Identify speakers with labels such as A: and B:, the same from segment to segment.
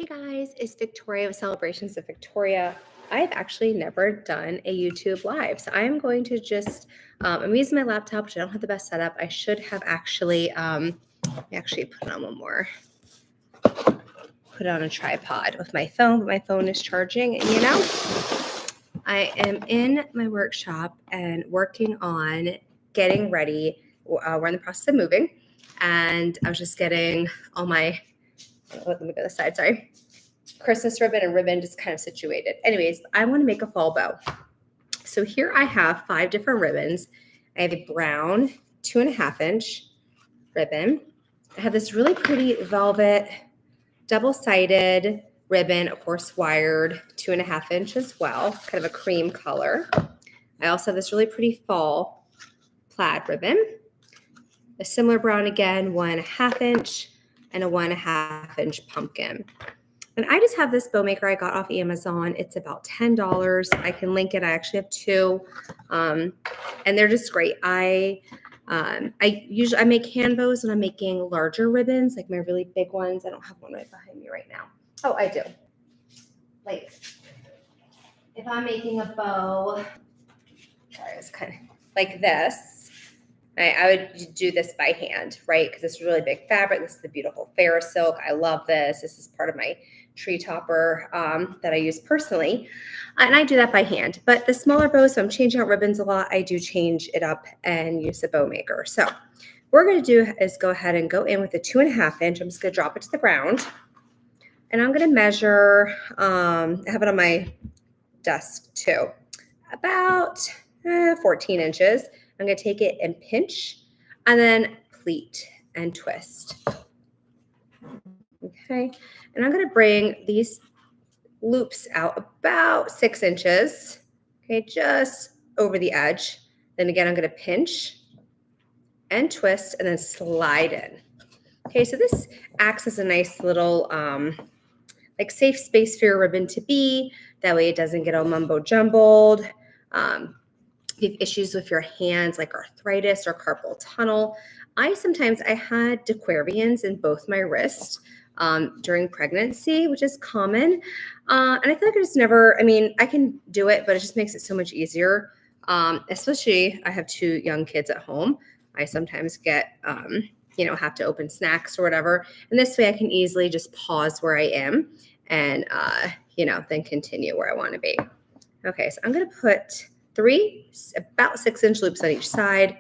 A: Hey guys, it's Victoria with Celebrations of Victoria. I've actually never done a YouTube live, so I'm going to I'm using my laptop, which I don't have the best setup. I should have actually, put on one more, put it on a tripod with my phone, but my phone is charging, and I am in my workshop and working on getting ready. We're in the process of moving, and I was just getting all my, let me go to the side, sorry. Christmas ribbon and ribbon just kind of situated. Anyways, I want to make a fall bow. So here I have 5 different ribbons. I have a brown 2.5-inch ribbon. I have this really pretty velvet double-sided ribbon, of course, wired 2.5-inch as well, kind of a cream color. I also have this really pretty fall plaid ribbon. A similar brown again, 1.5-inch, and a 1.5-inch pumpkin. And I just have this bow maker I got off Amazon. It's about $10. I can link it. I actually have 2, and they're just great. I make hand bows when I'm making larger ribbons, like my really big ones. I don't have one right behind me right now. Oh, I do. Like if I'm making a bow, sorry, it's kind of like this. I would do this by hand, right? Because it's really big fabric. This is the beautiful Ferris silk. I love this. This is part of my tree topper that I use personally. And I do that by hand. But the smaller bows, so I'm changing out ribbons a lot, I do change it up and use a bow maker. So what we're going to do is go ahead and go in with a 2.5-inch. I'm just going to drop it to the ground. And I'm going to measure, I have it on my desk too, about 14 inches. I'm going to take it and pinch and then pleat and twist. Okay, and I'm going to bring these loops out about 6 inches, okay, just over the edge. Then again, I'm going to pinch and twist and then slide in. Okay, so this acts as a nice little like safe space for your ribbon to be. That way it doesn't get all mumbo jumbled. If you have issues with your hands like arthritis or carpal tunnel, I had de Quervains in both my wrists during pregnancy, which is common. And I feel like I can do it, but it just makes it so much easier. Especially I have 2 young kids at home. I sometimes get, have to open snacks or whatever. And this way I can easily just pause where I am and, then continue where I want to be. Okay, so I'm going to put 3 about 6-inch loops on each side.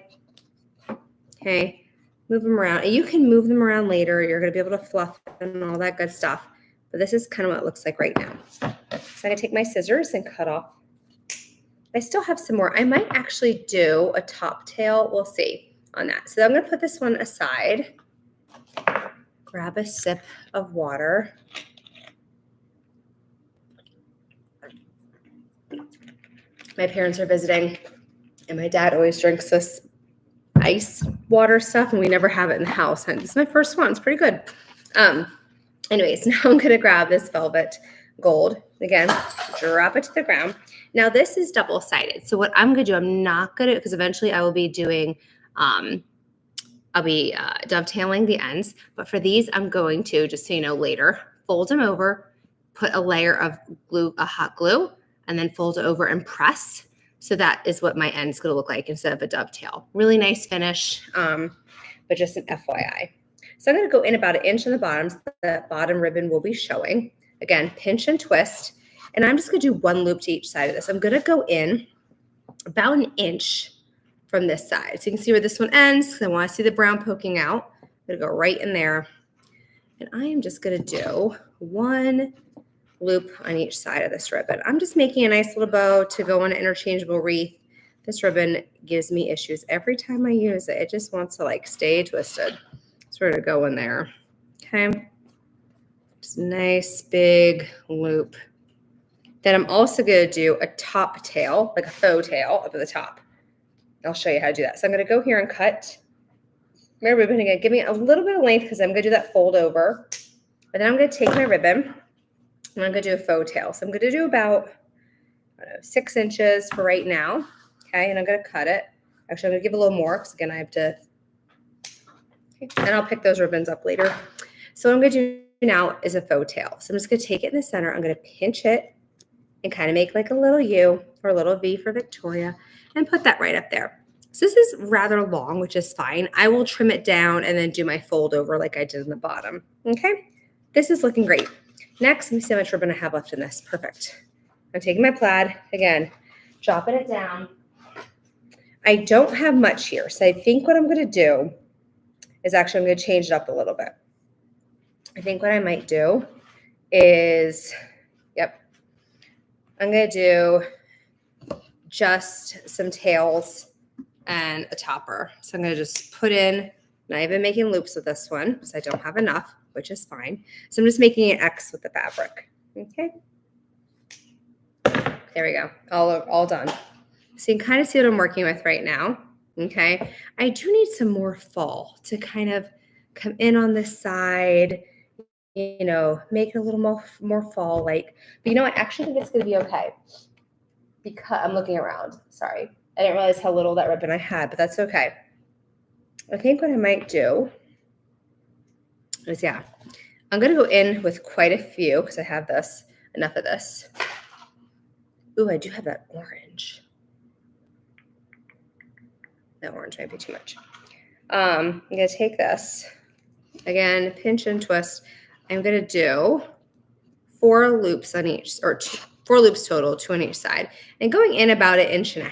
A: Okay, move them around. And you can move them around later. You're going to be able to fluff and all that good stuff. But this is kind of what it looks like right now. So I'm going to take my scissors and cut off. I still have some more. I might actually do a top tail. We'll see on that. So I'm going to put this one aside. Grab a sip of water. My parents are visiting, and my dad always drinks this ice water stuff, and we never have it in the house. And this is my first one. It's pretty good. Anyways, now I'm going to grab this velvet gold. Again, drop it to the ground. Now, this is double-sided. So what I'm going to do, I'm not going to, because eventually I will be doing, I'll be dovetailing the ends. But for these, I'm going to, just so you know later, fold them over, put a layer of glue, a hot glue, and then fold it over and press. So that is what my end's going to look like instead of a dovetail. Really nice finish, but just an FYI. So I'm going to go in about 1 inch on the bottom. So the bottom ribbon will be showing. Again, pinch and twist. And I'm just going to do 1 loop to each side of this. I'm going to go in about 1 inch from this side. So you can see where this one ends, because I want to see the brown poking out. I'm going to go right in there. And I am just going to do 1 loop on each side of this ribbon. I'm just making a nice little bow to go on an interchangeable wreath. This ribbon gives me issues every time I use it. It just wants to stay twisted. Sort of go in there. Okay. Just a nice big loop. Then I'm also going to do a top tail, like a faux tail up at the top. I'll show you how to do that. So I'm going to go here and cut my ribbon again. Give me a little bit of length because I'm going to do that fold over. But then I'm going to take my ribbon. And I'm going to do a faux tail. So I'm going to do about 6 inches for right now. Okay, and I'm going to cut it. Actually, I'm going to give a little more because, again, I have to. Okay, and I'll pick those ribbons up later. So what I'm going to do now is a faux tail. So I'm just going to take it in the center. I'm going to pinch it and kind of make like a little U or a little V for Victoria and put that right up there. So this is rather long, which is fine. I will trim it down and then do my fold over like I did in the bottom. Okay, this is looking great. Next, let me see how much ribbon I have left in this. Perfect. I'm taking my plaid, again, dropping it down. I don't have much here, so I think what I'm going to do is actually I'm going to change it up a little bit. I think what I might do is, I'm going to do just some tails and a topper. So I'm going to just put in, not even making loops with this one because I don't have enough, which is fine. So I'm just making an X with the fabric. Okay. There we go. All done. So you can kind of see what I'm working with right now. Okay. I do need some more fall to kind of come in on this side, you know, make it a little more fall-like. But you know what? I actually think it's going to be okay because I'm looking around. Sorry. I didn't realize how little that ribbon I had, but that's okay. I think what I might do is, I'm going to go in with quite a few because I have enough of this. Ooh, I do have that orange. That orange might be too much. I'm going to take this. Again, pinch and twist. I'm going to do 4 loops on each, or 4 loops total, 2 on each side. And going in about 1.5 inches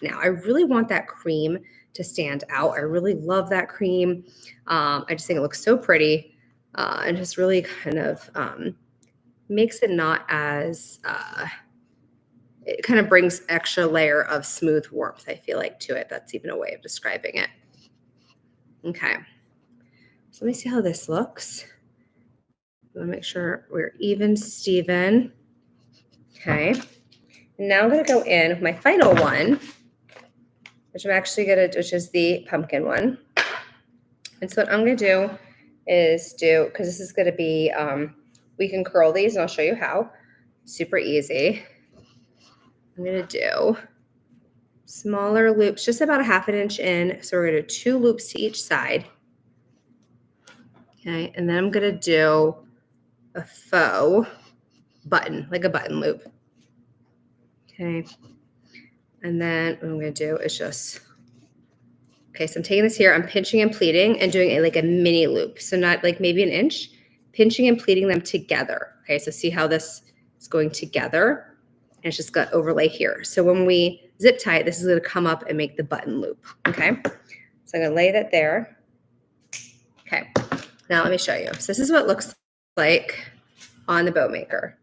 A: now. I really want that cream to stand out. I really love that cream. I just think it looks so pretty and just really kind of makes it not as, it kind of brings extra layer of smooth warmth, I feel like, to it. That's even a way of describing it. Okay. So let me see how this looks. I want to make sure we're even, Steven. Okay. And now I'm going to go in with my final one, which I'm actually which is the pumpkin one. And so what I'm going to do is because this is going to be, we can curl these and I'll show you how. Super easy. I'm going to do smaller loops, just about 1/2 inch in. So we're going to do 2 loops to each side. Okay. And then I'm going to do a faux button, like a button loop. Okay. And then what I'm going to do is just, okay, so I'm taking this here, I'm pinching and pleating and doing like a mini loop. So not like maybe 1 inch, pinching and pleating them together. Okay, so see how this is going together? And it's just got overlay here. So when we zip tie it, this is going to come up and make the button loop. Okay, so I'm going to lay that there. Okay, now let me show you. So this is what it looks like on the boat maker.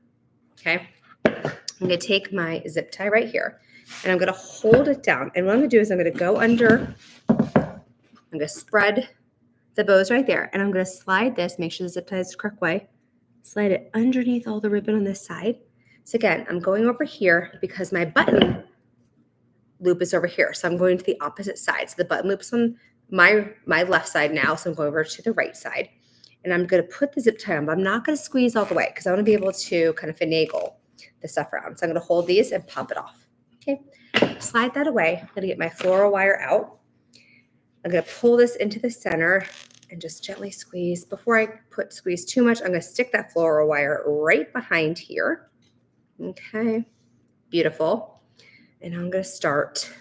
A: Okay, I'm going to take my zip tie right here and I'm going to hold it down. And what I'm going to do is I'm going to go under, I'm going to spread the bows right there. And I'm going to slide this, make sure the zip tie is the correct way, slide it underneath all the ribbon on this side. So again, I'm going over here because my button loop is over here. So I'm going to the opposite side. So the button loop's on my left side now. So I'm going over to the right side. And I'm going to put the zip tie on, but I'm not going to squeeze all the way because I want to be able to kind of finagle the stuff around. So I'm going to hold these and pop it off. Okay, slide that away. I'm going to get my floral wire out. I'm going to pull this into the center and just gently squeeze. Before I squeeze too much, I'm going to stick that floral wire right behind here. Okay, beautiful. And I'm going to start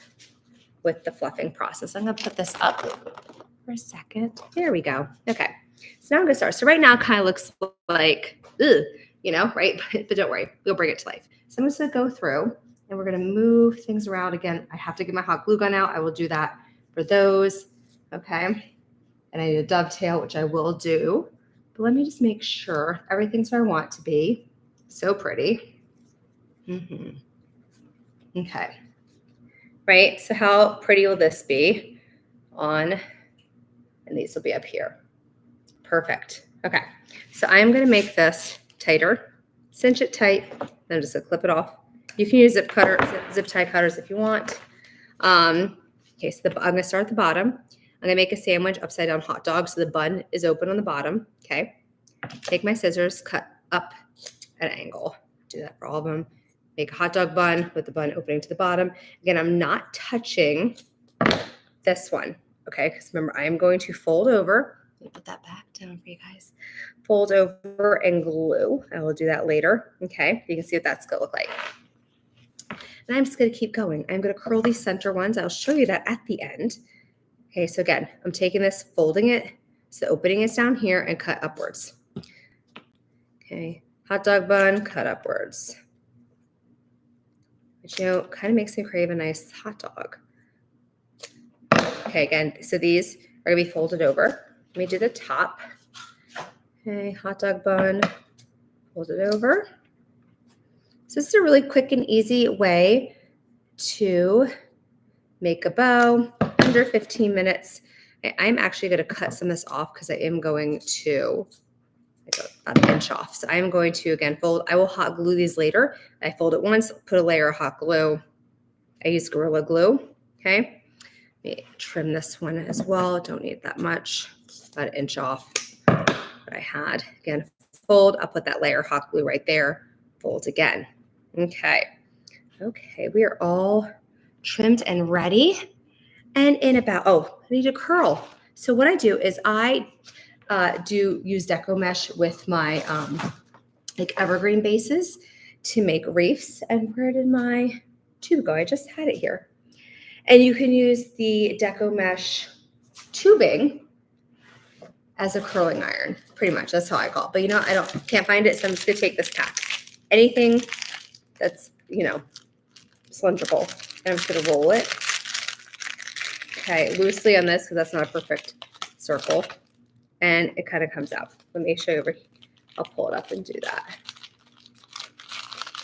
A: with the fluffing process. I'm going to put this up for a second. There we go. Okay, so now I'm going to start. So right now it kind of looks like, ugh, you know, right? But don't worry, we'll bring it to life. So I'm just going to go through and we're going to move things around. Again, I have to get my hot glue gun out. I will do that for those. Okay. And I need a dovetail, which I will do. But let me just make sure everything's where I want to be. So pretty. Okay. Right. So how pretty will this be on? And these will be up here. Perfect. Okay. So I'm going to make this tighter. Cinch it tight. Then I'm just going to clip it off. You can use zip tie cutters if you want. Okay. So I'm going to start at the bottom. I'm going to make a sandwich upside down hot dog. So the bun is open on the bottom. Okay. Take my scissors, cut up at an angle. Do that for all of them. Make a hot dog bun with the bun opening to the bottom. Again, I'm not touching this one. Okay. Because remember, I am going to fold over Let me put that back down for you guys. Fold over and glue. I will do that later. Okay, you can see what that's going to look like. And I'm just going to keep going. I'm going to curl these center ones. I'll show you that at the end. Okay, so again, I'm taking this, folding it, so the opening is down here and cut upwards. Okay, hot dog bun, cut upwards. Which, you know, kind of makes me crave a nice hot dog. Okay, again, so these are going to be folded over. Let me do the top. Okay, hot dog bun, fold it over. So this is a really quick and easy way to make a bow, under 15 minutes. I'm actually going to cut some of this off because I am going to about an inch off. So I'm going to, again, fold. I will hot glue these later. I fold it once, put a layer of hot glue. I use Gorilla Glue, okay? Let me trim this one as well. Don't need that much, about an inch off what I had. Again, fold. I'll put that layer of hot glue right there. Fold again. Okay. Okay, we are all trimmed and ready. And in about, I need to curl. So what I do is I do use Deco Mesh with my like evergreen bases to make wreaths. And where did my tube go? I just had it here. And you can use the Deco Mesh tubing as a curling iron, pretty much. That's how I call it. But you know, can't find it, so I'm just gonna take this pack. Anything that's, you know, cylindrical, and I'm just gonna roll it. Okay, loosely on this because that's not a perfect circle, and it kind of comes out. Let me show you over here. I'll pull it up and do that.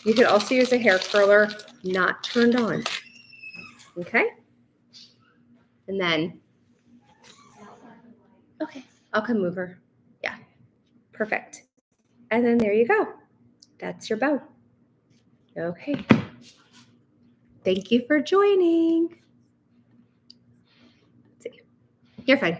A: You could also use a hair curler not turned on. Okay, and then I'll come over. Yeah, perfect. And then there you go. That's your bow. Okay. Thank you for joining. Let's see. You're fine.